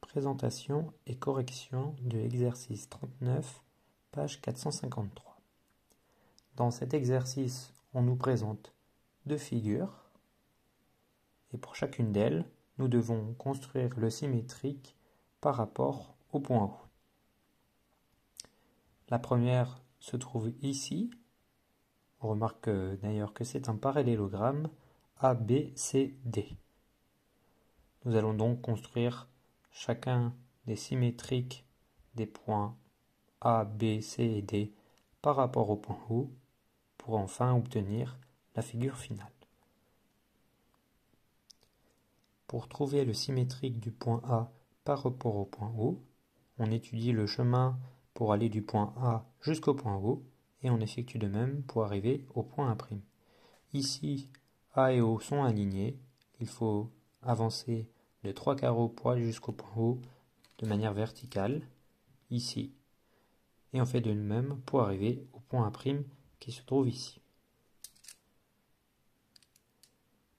Présentation et correction de l'exercice 39, page 453. Dans cet exercice, on nous présente deux figures et pour chacune d'elles, nous devons construire le symétrique par rapport au point O. La première se trouve ici. On remarque d'ailleurs que c'est un parallélogramme ABCD. Nous allons donc construire chacun des symétriques des points A, B, C et D par rapport au point O pour enfin obtenir la figure finale. Pour trouver le symétrique du point A par rapport au point O, on étudie le chemin pour aller du point A jusqu'au point O et on effectue de même pour arriver au point A'. Ici, A et O sont alignés, il faut avancer de 3 carreaux pour aller jusqu'au point O de manière verticale, ici. Et on fait de même pour arriver au point A' qui se trouve ici.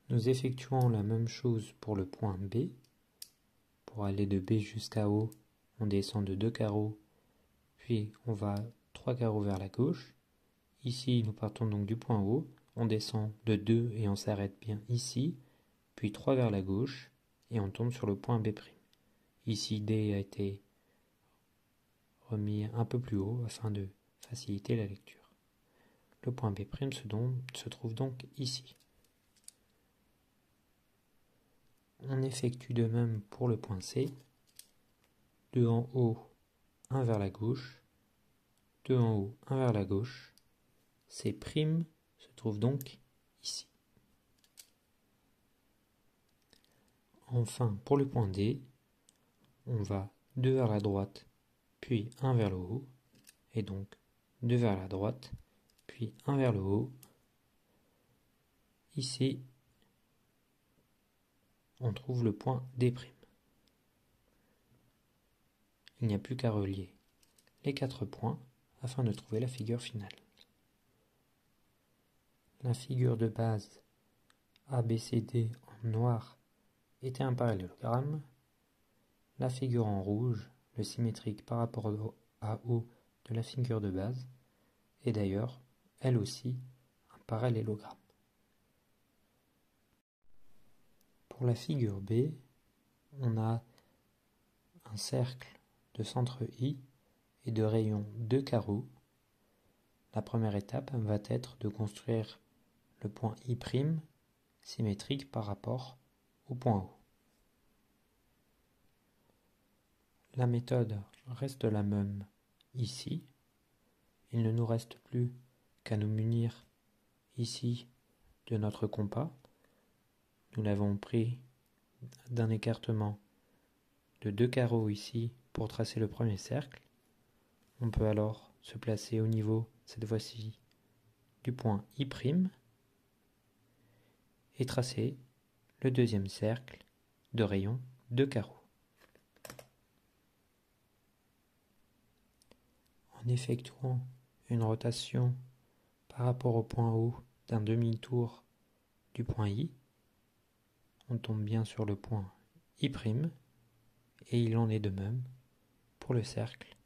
Nous effectuons la même chose pour le point B. Pour aller de B jusqu'à O, on descend de 2 carreaux, puis on va 3 carreaux vers la gauche. Ici, nous partons donc du point O, on descend de 2 et on s'arrête bien ici, puis 3 vers la gauche, et on tombe sur le point B'. Ici, D a été remis un peu plus haut afin de faciliter la lecture. Le point B' se trouve donc ici. On effectue de même pour le point C. 2 en haut, 1 vers la gauche. 2 en haut, 1 vers la gauche. C' se trouve donc ici. Enfin, pour le point D, on va 2 vers la droite, puis 1 vers le haut, et donc 2 vers la droite, puis 1 vers le haut. Ici, on trouve le point D'. Il n'y a plus qu'à relier les 4 points afin de trouver la figure finale. La figure de base ABCD en noir était un parallélogramme. La figure en rouge, le symétrique par rapport à O de la figure de base, est d'ailleurs, elle aussi, un parallélogramme. Pour la figure B, on a un cercle de centre I et de rayon 2 carreaux. La première étape va être de construire le point I' symétrique par rapport au point O. La méthode reste la même ici. Il ne nous reste plus qu'à nous munir ici de notre compas. Nous l'avons pris d'un écartement de 2 carreaux ici pour tracer le premier cercle. On peut alors se placer au niveau, cette fois-ci, du point I' et tracer le deuxième cercle de rayon 2 carreaux. En effectuant une rotation par rapport au point O d'un demi-tour du point I, on tombe bien sur le point I', et il en est de même pour le cercle